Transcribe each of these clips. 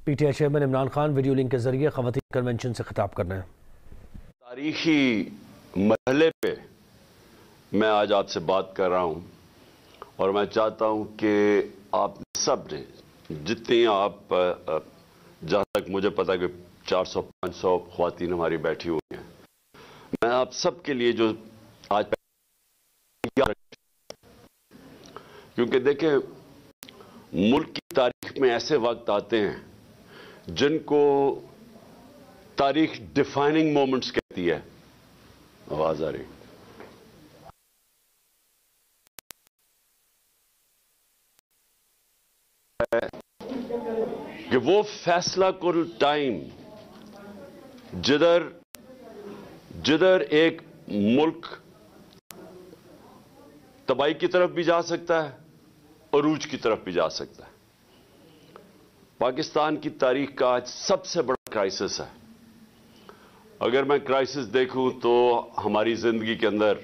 P T I chairman Imran Khan video link کے ذریعے خواتین کنونشن سے خطاب کر رہے ہیں۔ تاریخی مرحلے پہ میں آج آپ سے بات کر رہا ہوں اور میں چاہتا ہوں کہ آپ سب نے جتنی آپ جہاں تک مجھے پتا کہ 400-500 خواتین ہماری بیٹھی ہوئی ہیں، میں آپ سب کے لیے جو آج کیونکہ دیکھیں ملک کی تاریخ میں ایسے وقت آتے ہیں جن کو تاریخ ڈیفائننگ مومنٹس کہتی ہے۔ آواز آ رہی کہ وہ فیصلہ کن ٹائم جدھر ایک ملک تباہی کی طرف بھی جا سکتا ہے، عروج کی طرف بھی جا سکتا ہے۔ پاکستان کی تاریخ کا آج سب سے بڑا کرائسس ہے۔ اگر میں کرائسس دیکھوں تو ہماری زندگی کے اندر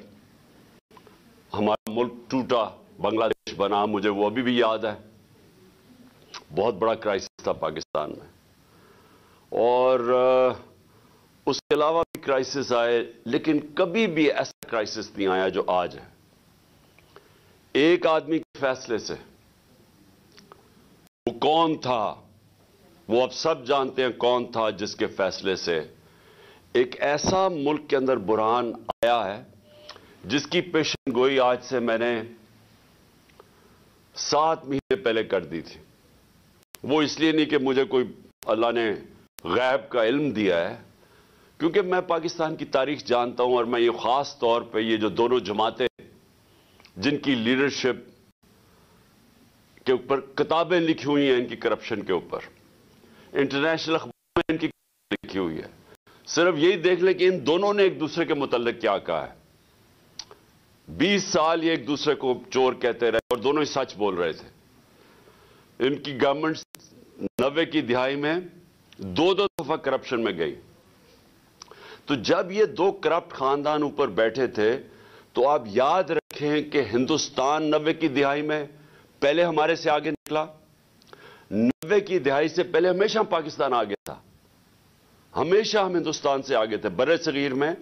ہمارا ملک ٹوٹا، بنگلہ دیش بنا، مجھے وہ ابھی بھی یاد ہے۔ بہت بڑا کرائسس تھا پاکستان میں، اور اس کے علاوہ بھی کرائسس آئے، لیکن کبھی بھی ایسا کرائسس نہیں آیا جو آج ہے۔ ایک آدمی کے فیصلے سے، وہ کون تھا؟ وہ اب سب جانتے ہیں کون تھا جس کے فیصلے سے ایک ایسا ملک کے اندر بحران آیا ہے جس کی پیشن گوئی آج سے میں نے 7 مہینے پہلے کر دی تھی۔ وہ اس لیے نہیں کہ مجھے کوئی اللہ نے غیب کا علم دیا ہے، کیونکہ میں پاکستان کی تاریخ جانتا ہوں، اور میں یہ خاص طور پہ یہ جو دونوں جماعتیں جن کی لیڈرشپ کے اوپر کتابیں لکھی ہوئی ہیں، ان کی کرپشن کے اوپر انٹرنیشنل اخبار میں ان کی لکھی ہوئی ہے، صرف یہی دیکھ لیں کہ ان دونوں نے ایک دوسرے کے متعلق کیا کہا ہے۔ 20 سال یہ ایک دوسرے کو چور کہتے رہے اور دونوں ہی سچ بول رہے تھے۔ ان کی گورنمنٹ 90 کی دہائی میں 2 دفعہ کرپشن میں گئی۔ تو جب یہ 2 کرپٹ خاندان اوپر بیٹھے تھے تو آپ یاد رکھیں کہ ہندوستان 90 کی دہائی میں پہلے ہمارے سے آگے نکلا۔ 90 کی دہائی سے پہلے ہمیشہ پاکستان آگے تھا، ہمیشہ ہم ہندوستان سے آگے تھے۔ بر صغیر میں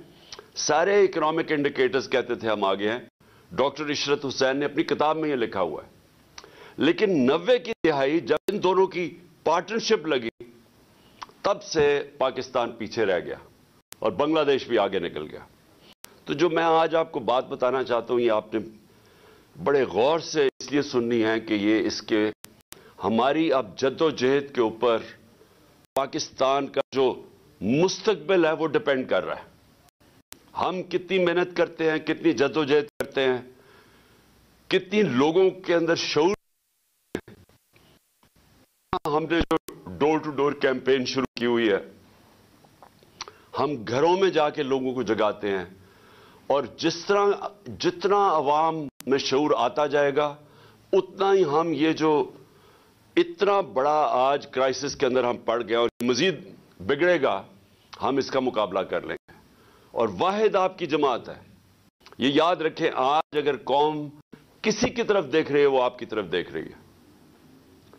سارے اکنامک انڈیکیٹرز کہتے تھے ہم آگے ہیں۔ ڈاکٹر عشرت حسین نے اپنی کتاب میں یہ لکھا ہوا ہے۔ لیکن 90 کی دہائی جب ان دونوں کی پارٹنرشپ لگی، تب سے پاکستان پیچھے رہ گیا اور بنگلہ دیش بھی آگے نکل گیا۔ تو جو میں آج آپ کو بات بتانا چاہتا ہوں، یہ آپ نے بڑے غور سے اس لیے سننی ہے کہ یہ اس کے ہماری اب جد و جہد کے اوپر پاکستان کا جو مستقبل ہے وہ ڈیپینڈ کر رہا ہے۔ ہم کتنی محنت کرتے ہیں، کتنی جد و جہد کرتے ہیں، کتنی لوگوں کے اندر شعور۔ ہم نے جو ڈور ٹو ڈور کیمپین شروع کی ہوئی ہے، ہم گھروں میں جا کے لوگوں کو جگاتے ہیں، اور جتنا عوام میں شعور آتا جائے گا اتنا ہی ہم یہ جو اتنا بڑا آج کرائسس کے اندر ہم پڑ گئے اور مزید بگڑے گا، ہم اس کا مقابلہ کر لیں گے۔ اور واحد آپ کی جماعت ہے۔ یہ یاد رکھیں، آج اگر قوم کسی کی طرف دیکھ رہی ہے وہ آپ کی طرف دیکھ رہی ہے،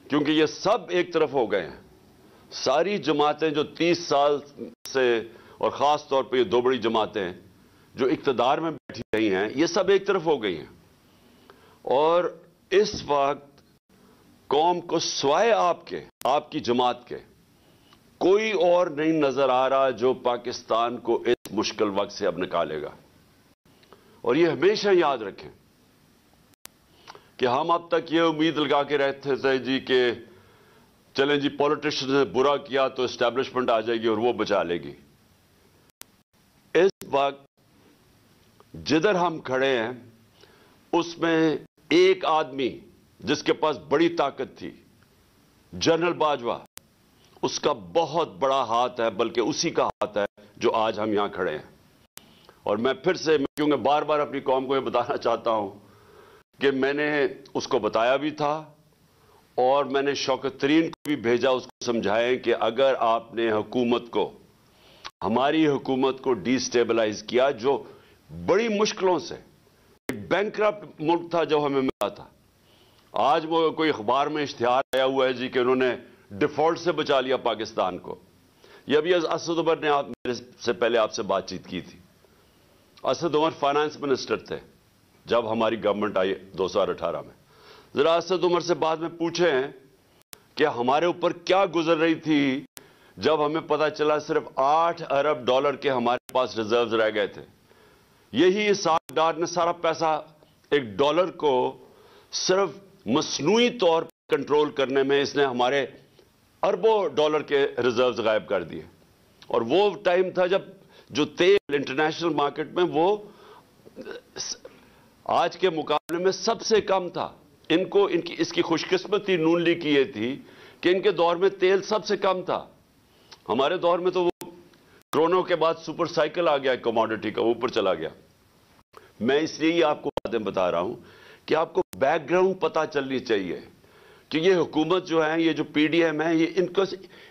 کیونکہ یہ سب ایک طرف ہو گئے ہیں۔ ساری جماعتیں جو 30 سال سے، اور خاص طور پہ یہ 2 بڑی جماعتیں جو اقتدار میں بیٹھی رہی ہیں، یہ سب ایک طرف ہو گئی ہیں۔ اور اس وقت قوم کو سوائے آپ کی جماعت کے کوئی اور نہیں نظر آ رہا جو پاکستان کو اس مشکل وقت سے اب نکالے گا۔ اور یہ ہمیشہ یاد رکھیں کہ ہم اب تک یہ امید لگا کے رہتے تھے جی کہ چلیں جی پولیٹیشن نے برا کیا تو اسٹیبلشمنٹ آ جائے گی اور وہ بچا لے گی۔ اس وقت جدھر ہم کھڑے ہیں اس میں ایک آدمی جس کے پاس بڑی طاقت تھی، جنرل باجوہ، اس کا بہت بڑا ہاتھ ہے، بلکہ اسی کا ہاتھ ہے جو آج ہم یہاں کھڑے ہیں۔ اور میں پھر سے، کیونکہ بار بار اپنی قوم کو یہ بتانا چاہتا ہوں کہ میں نے اس کو بتایا بھی تھا، اور میں نے شوکت ترین کو بھی بھیجا اس کو سمجھائیں کہ اگر آپ نے ہماری حکومت کو ڈی سٹیبلائز کیا، جو بڑی مشکلوں سے ایک بینکرپٹ ملک تھا جو ہمیں ملا تھا، آج وہ کوئی اخبار میں اشتہار آیا ہوا ہے جی کہ انہوں نے डिफॉल्ट से बचा लिया पाकिस्तान को। ये अभी असद उमर ने मेरे से पहले आपसे बातचीत की थी। असद उमर फाइनेंस मिनिस्टर थे जब हमारी गवर्नमेंट आई 2018 में। जरा असद उमर से बाद में पूछें कि हमारे ऊपर क्या गुजर रही थी जब हमें पता चला सिर्फ $8 अरब के हमारे पास रिजर्व्स रह गए थे। यही इसाक डार ने सारा पैसा $1 को सिर्फ मसनूई तौर पर कंट्रोल करने में इसने हमारे अरबों डॉलर के रिजर्व्स गायब कर दिए। और वो टाइम था जब जो तेल इंटरनेशनल मार्केट में वो आज के मुकाबले में सबसे कम था। इसकी खुशकिस्मती नून लीग की ये थी कि इनके दौर में तेल सबसे कम था। हमारे दौर में तो वो कोरोना के बाद सुपर साइकिल आ गया, कमोडिटी का ऊपर चला गया। मैं इसलिए ही आपको बातें बता रहा हूं कि आपको बैकग्राउंड पता चलनी चाहिए कि ये हुकूमत जो है, ये जो पीडीएम है, ये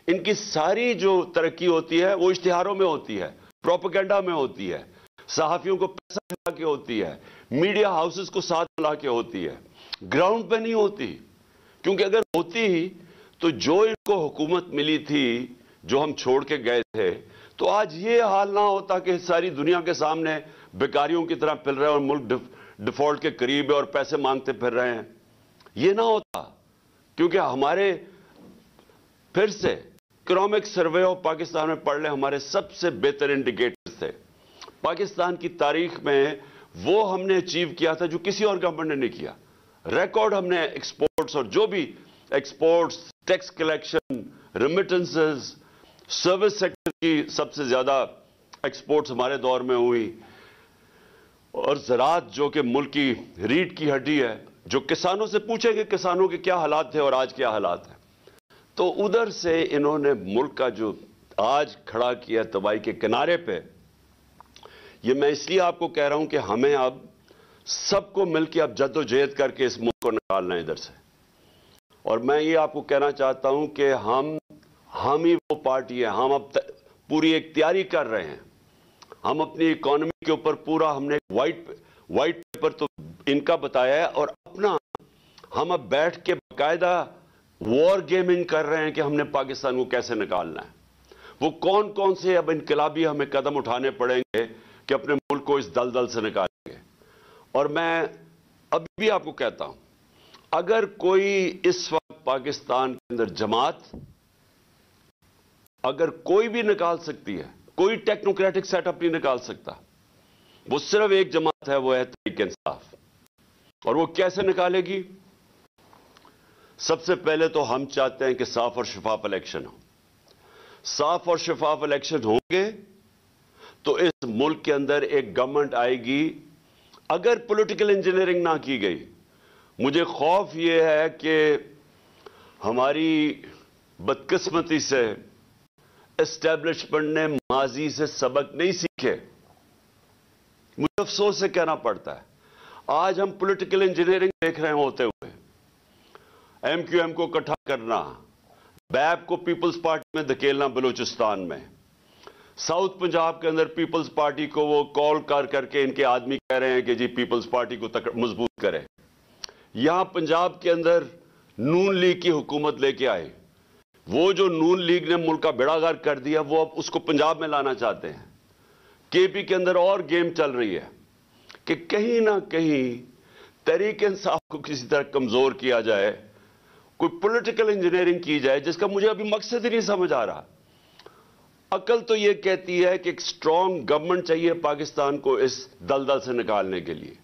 इनकी सारी जो तरक्की होती है वो इश्तिहारों में होती है, प्रोपेगेंडा में होती है, सहाफियों को पैसा मिला के होती है, मीडिया हाउसेस को साथ मिला के होती है, ग्राउंड पे नहीं होती। क्योंकि अगर होती तो जो इनको हुकूमत मिली थी, जो हम छोड़ के गए थे, तो आज ये हाल ना होता कि सारी दुनिया के सामने बेकारियों की तरह फिर रहे हैं और मुल्क डिफॉल्ट के करीब है और पैसे मांगते फिर रहे हैं। ये ना होता, क्योंकि हमारे फिर से इकोनॉमिक सर्वे ऑफ पाकिस्तान में पढ़ ले, हमारे सबसे बेहतर इंडिकेटर्स थे। पाकिस्तान की तारीख में वो हमने अचीव किया था जो किसी और गवर्नमेंट ने नहीं किया। रिकॉर्ड हमने एक्सपोर्ट्स और जो भी exports, tax collection, remittances, service sector की सबसे ज्यादा एक्सपोर्ट्स हमारे दौर में हुई। और ज़राअत जो कि मुल्क की रीढ़ की हड्डी है, जो किसानों से पूछेंगे किसानों के क्या हालात थे और आज क्या हालात हैं, तो उधर से इन्होंने मुल्क का जो आज खड़ा किया तबाही के किनारे पे। ये मैं इसलिए आपको कह रहा हूं कि हमें अब सबको मिलकर अब जद्दोजहद करके इस मुल्क को निकालना है इधर से। और मैं ये आपको कहना चाहता हूं कि हम ही वो पार्टी है। हम अब पूरी एक तैयारी कर रहे हैं। हम अपनी इकोनॉमी के ऊपर पूरा हमने वाइट पेपर तो इनका बताया है, और अपना हम अब बैठ के बाकायदा वॉर गेमिंग कर रहे हैं कि हमने पाकिस्तान को कैसे निकालना है। वो कौन कौन से अब इनकलाबी हमें कदम उठाने पड़ेंगे कि अपने मुल्क को इस दलदल से निकालेंगे। और मैं अभी भी आपको कहता हूं, अगर कोई इस वक्त पाकिस्तान के अंदर जमात अगर कोई भी निकाल सकती है, कोई टेक्नोक्रेटिक सेटअप नहीं निकाल सकता। वो सिर्फ एक जमात है, वो है तहरीक इंसाफ। और वो कैसे निकालेगी? सबसे पहले तो हम चाहते हैं कि साफ और शफाफ इलेक्शन हो। साफ और शफाफ इलेक्शन होंगे तो इस मुल्क के अंदर एक गवर्नमेंट आएगी। अगर पॉलिटिकल इंजीनियरिंग ना की गई, मुझे खौफ यह है कि हमारी बदकिस्मती से एस्टेब्लिशमेंट ने माजी से सबक नहीं सीखे। मुझे अफसोस से कहना पड़ता है, आज हम पॉलिटिकल इंजीनियरिंग देख रहे होते हुए, एमक्यूएम को इकट्ठा करना, बैप को पीपल्स पार्टी में धकेलना बलूचिस्तान में, साउथ पंजाब के अंदर पीपल्स पार्टी को वो कॉल कर करके इनके आदमी कह रहे हैं कि जी पीपल्स पार्टी को मजबूत करें। यहां पंजाब के अंदर नून लीग की हुकूमत लेके आए। वो जो नून लीग ने मुल्क का बेड़ागार कर दिया, वो अब उसको पंजाब में लाना चाहते हैं। केपी के अंदर और गेम चल रही है कि कहीं ना कहीं तहरीक इंसाफ को किसी तरह कमजोर किया जाए, कोई पॉलिटिकल इंजीनियरिंग की जाए, जिसका मुझे अभी मकसद ही नहीं समझ आ रहा। अकल तो यह कहती है कि एक स्ट्रांग गवर्नमेंट चाहिए पाकिस्तान को इस दलदल से निकालने के लिए।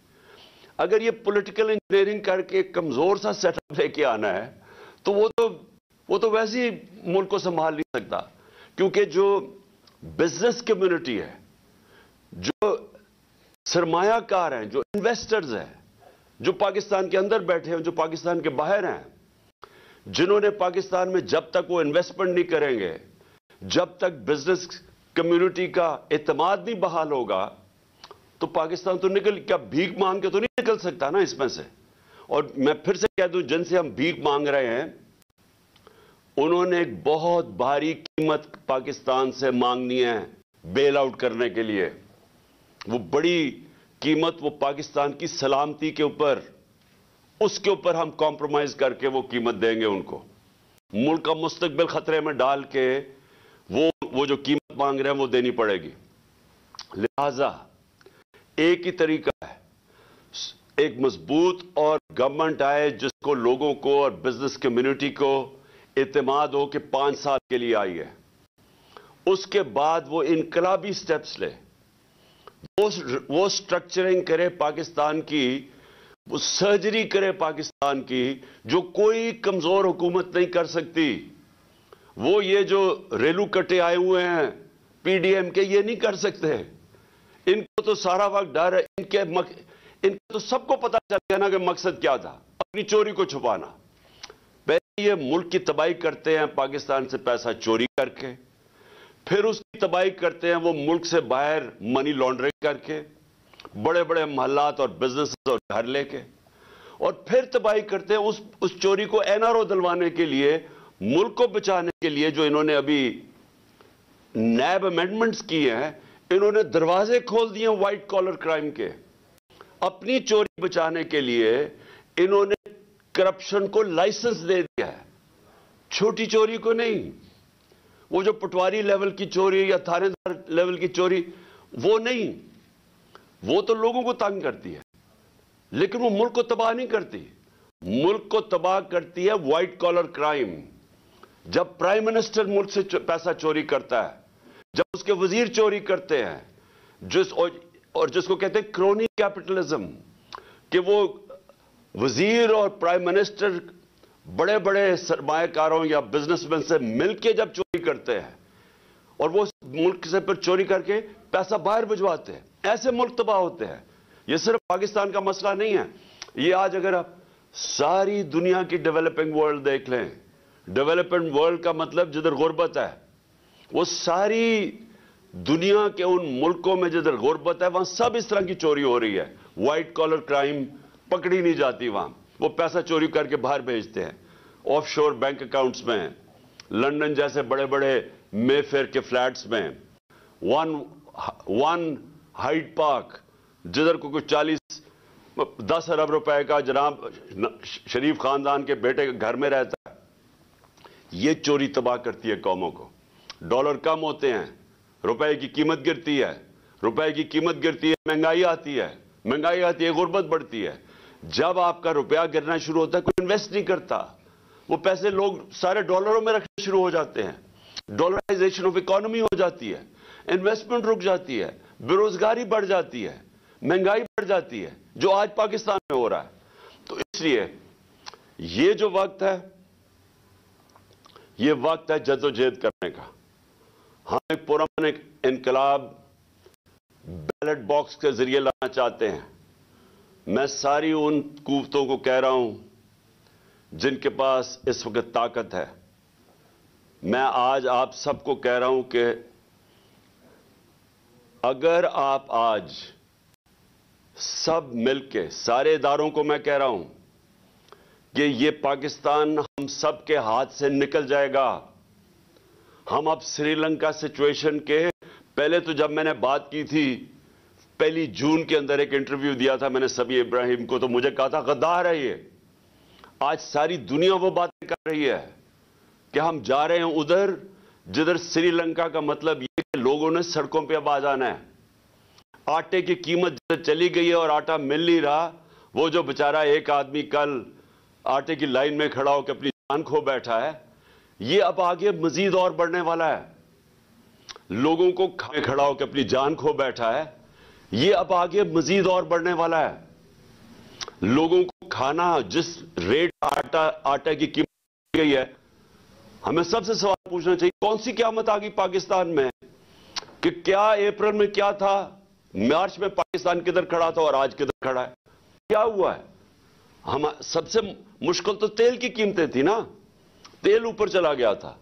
अगर ये पॉलिटिकल इंजीनियरिंग करके कमजोर सा सेटअप लेके आना है, तो वो तो वैसे ही मुल्क को संभाल नहीं सकता। क्योंकि जो बिजनेस कम्युनिटी है, जो सरमायाकार हैं, जो इन्वेस्टर्स हैं, जो पाकिस्तान के अंदर बैठे हैं, जो पाकिस्तान के बाहर हैं, जिन्होंने पाकिस्तान में जब तक वो इन्वेस्टमेंट नहीं करेंगे, जब तक बिजनेस कम्युनिटी का एतमाद नहीं बहाल होगा, तो पाकिस्तान तो क्या भीख मांग के तो नहीं निकल सकता ना इसमें से। और मैं फिर से कह दूं, जिनसे हम भीख मांग रहे हैं, उन्होंने एक बहुत भारी कीमत पाकिस्तान से मांगनी है बेल आउट करने के लिए। वो बड़ी कीमत वो पाकिस्तान की सलामती के ऊपर, उसके ऊपर हम कॉम्प्रोमाइज करके वो कीमत देंगे उनको। मुल्क का मुस्तकबिल खतरे में डाल के वो जो कीमत मांग रहे हैं वो देनी पड़ेगी। लिहाजा एक ही तरीका है, एक मजबूत और गवर्नमेंट आए जिसको लोगों को और बिजनेस कम्युनिटी को इत्मीनान हो कि 5 साल के लिए आई है। उसके बाद वो इनकलाबी स्टेप्स ले, वो स्ट्रक्चरिंग करे पाकिस्तान की, वो सर्जरी करे पाकिस्तान की, जो कोई कमजोर हुकूमत नहीं कर सकती। वो ये जो रेलू कटे आए हुए हैं पीडीएम के, ये नहीं कर सकते। इनको तो सारा वक्त डर है, इनको तो सबको पता चल गया ना कि मकसद क्या था, अपनी चोरी को छुपाना। पहले ये मुल्क की तबाही करते हैं पाकिस्तान से पैसा चोरी करके, फिर उसकी तबाही करते हैं वो मुल्क से बाहर मनी लॉन्ड्रिंग करके, बड़े बड़े महल्लात और बिजनेस और घर लेके, और फिर तबाही करते हैं उस चोरी को एनआरओ दिलवाने के लिए, मुल्क को बचाने के लिए। जो इन्होंने अभी नैब अमेंडमेंट्स किए हैं, इन्होंने दरवाजे खोल दिए व्हाइट कॉलर क्राइम के। अपनी चोरी बचाने के लिए इन्होंने करप्शन को लाइसेंस दे दिया है, छोटी चोरी को नहीं। वो जो पटवारी लेवल की चोरी या थानेदार लेवल की चोरी, वो नहीं, वो तो लोगों को तंग करती है, लेकिन वो मुल्क को तबाह नहीं करती। मुल्क को तबाह करती है व्हाइट कॉलर क्राइम। जब प्राइम मिनिस्टर मुल्क से पैसा चोरी करता है, जब उसके वजीर चोरी करते हैं, और जिसको कहते हैं क्रोनी कैपिटलिज्म, कि वो वजीर और प्राइम मिनिस्टर बड़े बड़े सरमायाकारों या बिजनेसमैन से मिलकर जब चोरी करते हैं और वो मुल्क से फिर चोरी करके पैसा बाहर भिजवाते हैं, ऐसे मुल्क तबाह होते हैं। ये सिर्फ पाकिस्तान का मसला नहीं है, ये आज अगर आप सारी दुनिया की डेवलपिंग वर्ल्ड देख लें, डेवलपिंग वर्ल्ड का मतलब जिधर गुर्बत है, वो सारी दुनिया के उन मुल्कों में जिधर गुर्बत है, वहां सब इस तरह की चोरी हो रही है। व्हाइट कॉलर क्राइम पकड़ी नहीं जाती वहां, वो पैसा चोरी करके बाहर भेजते हैं ऑफशोर बैंक अकाउंट्स में, लंदन जैसे बड़े बड़े मेफेयर के फ्लैट्स में, वन हाइड पार्क जिधर को कुछ 10 अरब रुपए का जनाब शरीफ खानदान के बेटे के घर में रहता है। ये चोरी तबाह करती है कौमों को। डॉलर कम होते हैं, रुपए की कीमत गिरती है, रुपए की कीमत गिरती है, महंगाई आती है, महंगाई आती है, गुर्बत बढ़ती है। जब आपका रुपया गिरना शुरू होता है, कोई इन्वेस्ट नहीं करता, वो पैसे लोग सारे डॉलरों में रखने शुरू हो जाते हैं, डॉलराइजेशन ऑफ इकोनॉमी हो जाती है, इन्वेस्टमेंट रुक जाती है, बेरोजगारी बढ़ जाती है, महंगाई बढ़ जाती है, जो आज पाकिस्तान में हो रहा है। तो इसलिए ये जो वक्त है, ये वक्त है जद्दोजहद करने का। हम एक पुरअमन इनकलाब बैलेट बॉक्स के जरिए लाना चाहते हैं। मैं सारी उन कुव्वतों को कह रहा हूं जिनके पास इस वक्त ताकत है, मैं आज आप सबको कह रहा हूं कि अगर आप आज सब मिलके, सारे इदारों को मैं कह रहा हूं कि ये पाकिस्तान हम सब के हाथ से निकल जाएगा। हम अब श्रीलंका सिचुएशन के पहले, तो जब मैंने बात की थी 1 जून के अंदर, एक इंटरव्यू दिया था मैंने समी इब्राहिम को, तो मुझे कहा था गद्दार है ये। आज सारी दुनिया वो बातें कर रही है कि हम जा रहे हैं उधर जिधर श्रीलंका का मतलब ये कि लोगों ने सड़कों पे अब आ जाना है। आटे की कीमत जिधर चली गई है और आटा मिल नहीं रहा, वो जो बेचारा एक आदमी कल आटे की लाइन में खड़ा होकर अपनी जान खो बैठा है, ये अब आगे मजीद और बढ़ने वाला है। लोगों को खड़ा होकर अपनी जान खो बैठा है, ये अब आगे मजीद और बढ़ने वाला है। लोगों को खाना, जिस रेट आटा की कीमत गई है, हमें सबसे सवाल पूछना चाहिए, कौन सी क़यामत आ गई पाकिस्तान में? कि क्या अप्रैल में क्या था, मार्च में पाकिस्तान किधर खड़ा था और आज किधर खड़ा है? क्या हुआ है? हम सबसे मुश्किल तो तेल की कीमतें थी ना, तेल ऊपर चला गया था।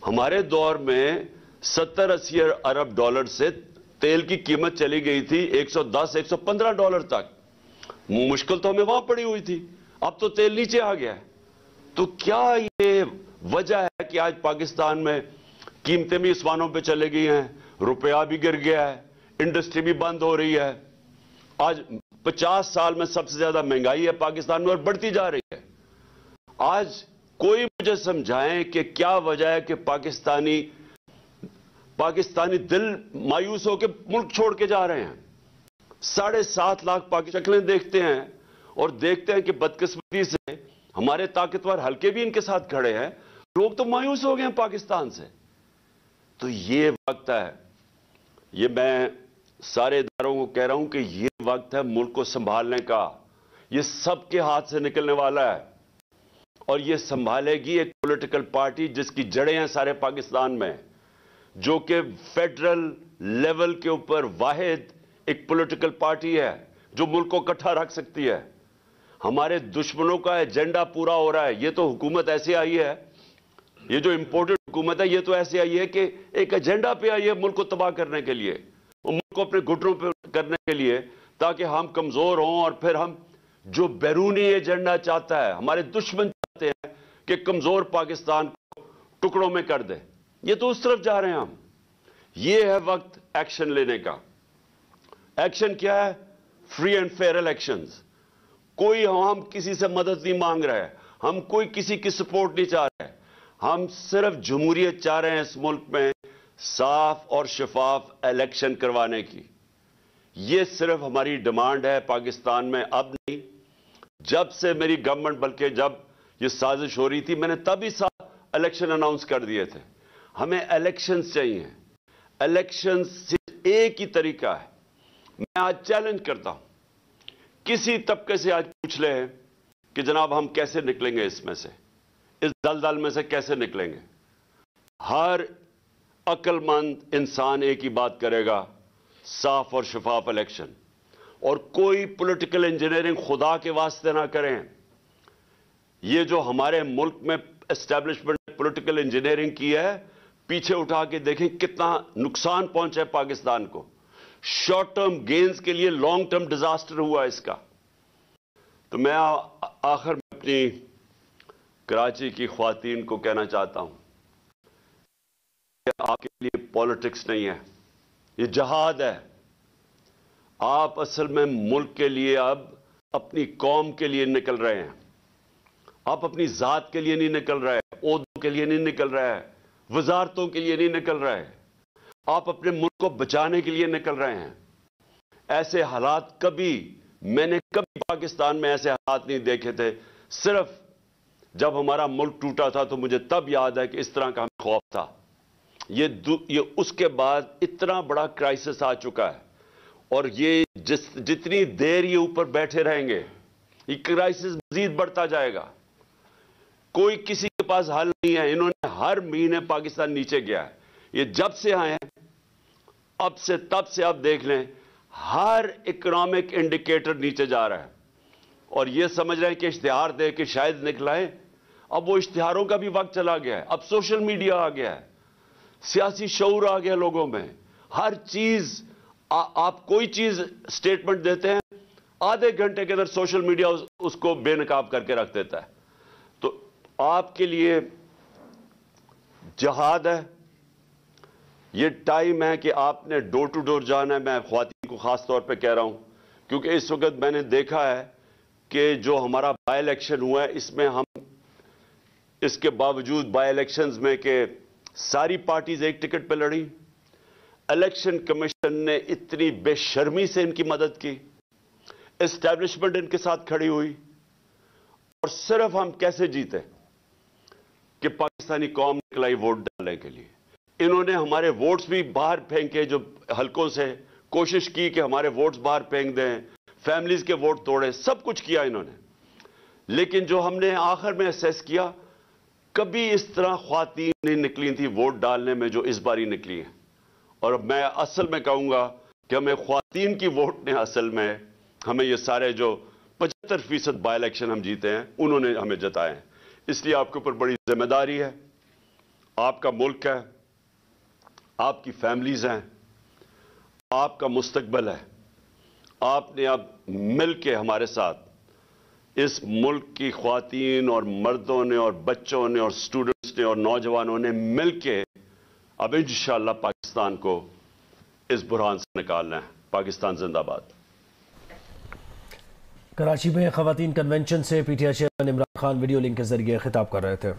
हमारे दौर में 70-80 अरब डॉलर से तेल की कीमत चली गई थी 110-115 डॉलर तक। मुश्किल तो हमें वहां पड़ी हुई थी, अब तो तेल नीचे आ गया है। तो क्या ये वजह है कि आज पाकिस्तान में कीमतें भी आसमानों पे चले गई हैं, रुपया भी गिर गया है, इंडस्ट्री भी बंद हो रही है? आज 50 साल में सबसे ज्यादा महंगाई है पाकिस्तान में और बढ़ती जा रही है। आज कोई مجھے سمجھائیں کہ کیا وجہ ہے کہ پاکستانی دل مایوس ہو کے ملک چھوڑ کے جا رہے ہیں. 7.5 لاکھ پاکستانی شکلیں دیکھتے ہیں اور دیکھتے ہیں کہ بدقسمتی سے ہمارے طاقتور حلقے بھی ان کے ساتھ کھڑے ہیں. لوگ تو مایوس ہو گئے ہیں پاکستان سے. تو یہ وقت ہے, یہ میں سارے اداروں کو کہہ رہا ہوں کہ یہ وقت ہے ملک کو سنبھالنے کا. یہ سب کے ہاتھ سے نکلنے والا ہے اور یہ سنبھالے گی ایک پولیٹیکل پارٹی جس کی جڑیں ہیں سارے پاکستان میں, جو کہ فیڈرل لیول کے اوپر واحد ایک پولیٹیکل پارٹی ہے جو ملک کو اکٹھا رکھ سکتی ہے. ہمارے دشمنوں کا ایجنڈا پورا ہو رہا ہے. یہ تو حکومت ایسے آئی ہے, یہ جو امپورٹڈ حکومت ہے یہ تو ایسے آئی ہے کہ ایک ایجنڈا پہ آئی ہے ملک کو تباہ کرنے کے لیے, ملک کو اپنے گھٹنوں پہ کرنے کے لیے, تاکہ ہم کمزور ہوں اور پھر ہم جو بیرونی ایجنڈا چاہتا ہے, ہمارے دشمن چاہتے ہیں کہ کمزور پاکستان کو ٹکڑوں میں کر دے, یہ تو اس طرف جا رہے ہیں ہم. یہ ہے وقت ایکشن لینے کا. ایکشن کیا ہے؟ Free and fair elections. کوئی ہم کسی سے مدد نہیں مانگ رہے, ہم کوئی کسی کی سپورٹ نہیں چاہ رہے, ہم صرف جمہوریت چاہ رہے ہیں اس ملک میں صاف اور شفاف الیکشن کروانے کی. یہ صرف ہماری ڈیمانڈ ہے پاکستان میں, اب نہیں. جب سے میری گورنمنٹ, بلکہ جب یہ سازش ہو رہی تھی میں نے تب ہی الیکشن اناؤنس کر دیے تھے. ہمیں الیکشنز چاہیے. الیکشنز صرف ایک ہی طریقہ ہے. میں آج چیلنج کرتا ہوں, کسی طبقے سے آج پوچھ لے کہ جناب ہم کیسے نکلیں گے اس میں سے, اس دلدل میں سے کیسے نکلیں گے. ہر عقل مند انسان ایک ہی بات کرے گا, صاف اور شفاف الیکشن. اور کوئی پولیٹیکل انجینئرنگ خدا کے واسطے نہ کریں. یہ جو ہمارے ملک میں اسٹیبلشمنٹ پولیٹیکل انجینئرنگ کی ہے, پیچھے اٹھا کے دیکھیں کتنا نقصان پہنچا ہے پاکستان کو. شارٹ ٹرم گینز کے لیے لانگ ٹرم ڈیزاسٹر ہوا اس کا. تو میں آخر میں اپنی کراچی کی خواتین کو کہنا چاہتا ہوں کہ آپ کے لیے پالیٹکس نہیں ہے, یہ جہاد ہے. آپ اصل میں ملک کے لیے, اب اپنی قوم کے لیے نکل رہے ہیں. آپ اپنی ذات کے لیے نہیں نکل رہے, عہدوں کے لیے نہیں نکل رہے, وزارتوں کے لیے نہیں نکل رہے. آپ اپنے ملک کو بچانے کے لیے نکل رہے ہیں. ایسے حالات میں نے کبھی پاکستان میں ایسے حالات نہیں دیکھے تھے. صرف جب ہمارا ملک ٹوٹا تھا تو مجھے تب یاد ہے کہ اس طرح کا ہمیں خوف تھا. یہ اس کے بعد اتنا بڑا کرائسس آ چکا ہے, اور یہ جتنی دیر یہ اوپر بیٹھے رہیں گے یہ کرائسس مزید بڑھتا جائے گا. کوئی کسی کے پاس حل نہیں ہے. انہوں نے ہر مہینے پاکستان نیچے گیا ہے. یہ جب سے آئے ہیں اب سے تب سے آپ دیکھ لیں ہر اکنامک انڈیکیٹر نیچے جا رہا ہے. اور یہ سمجھ رہے ہیں کہ اشتہار دے کے شاید نکلائیں. اب وہ اشتہاروں کا بھی وقت چلا گیا ہے. اب سوشل میڈیا آ گیا ہے, سیاسی شعور آ گیا لوگوں میں. ہر چیز, آپ کوئی چیز سٹیٹمنٹ دیتے ہیں, آدھے گھنٹے کے اندر سوشل میڈیا اس کو بے نقاب کر کے رکھ دیتا ہے. تو آپ کے لیے جہاد ہے. یہ ٹائم ہے کہ آپ نے ڈور ٹو ڈور جانا ہے. میں خواتین کو خاص طور پہ کہہ رہا ہوں کیونکہ اس وقت میں نے دیکھا ہے کہ جو ہمارا بائی الیکشن ہوا ہے اس میں ہم اس کے باوجود بائی الیکشنز میں کہ ساری پارٹیز ایک ٹکٹ پہ لڑی, الیکشن کمیشن نے اتنی بے شرمی سے ان کی مدد کی, اسٹیبلشمنٹ ان کے ساتھ کھڑی ہوئی, اور صرف ہم کیسے جیتے کہ پاکستانی قوم نکلائی ووٹ ڈالنے کے لیے. انہوں نے ہمارے ووٹس بھی باہر پھینکے, جو حلقوں سے کوشش کی کہ ہمارے ووٹس باہر پھینک دیں, فیملیز کے ووٹ توڑے, سب کچھ کیا انہوں نے. لیکن جو ہم نے آخر میں اسیس کیا, کبھی اس طرح خواتین نہیں نکلی تھی ووٹ ڈالنے میں جو اس باری نکلی ہیں. اور میں اصل میں کہوں گا کہ ہمیں خواتین کی ووٹ نے اصل میں ہمیں یہ سارے جو 75% بائی الیکشن ہم جیتے ہیں انہوں نے ہمیں جتائے ہیں. اس لیے آپ کے اوپر بڑی ذمہ داری ہے. آپ کا ملک ہے, آپ کی فیملیز ہیں, آپ کا مستقبل ہے. آپ نے اب مل کے ہمارے ساتھ اس ملک کی خواتین اور مردوں نے اور بچوں نے اور سٹوڈنٹس نے اور نوجوانوں نے مل کے اب انشاءاللہ پاکستان کو اس بحران سے نکالنا ہے. پاکستان زندہ باد. کراچی میں خواتین کنونشن سے P T I chairman Imran Khan video link کے ذریعے خطاب کر رہے تھے.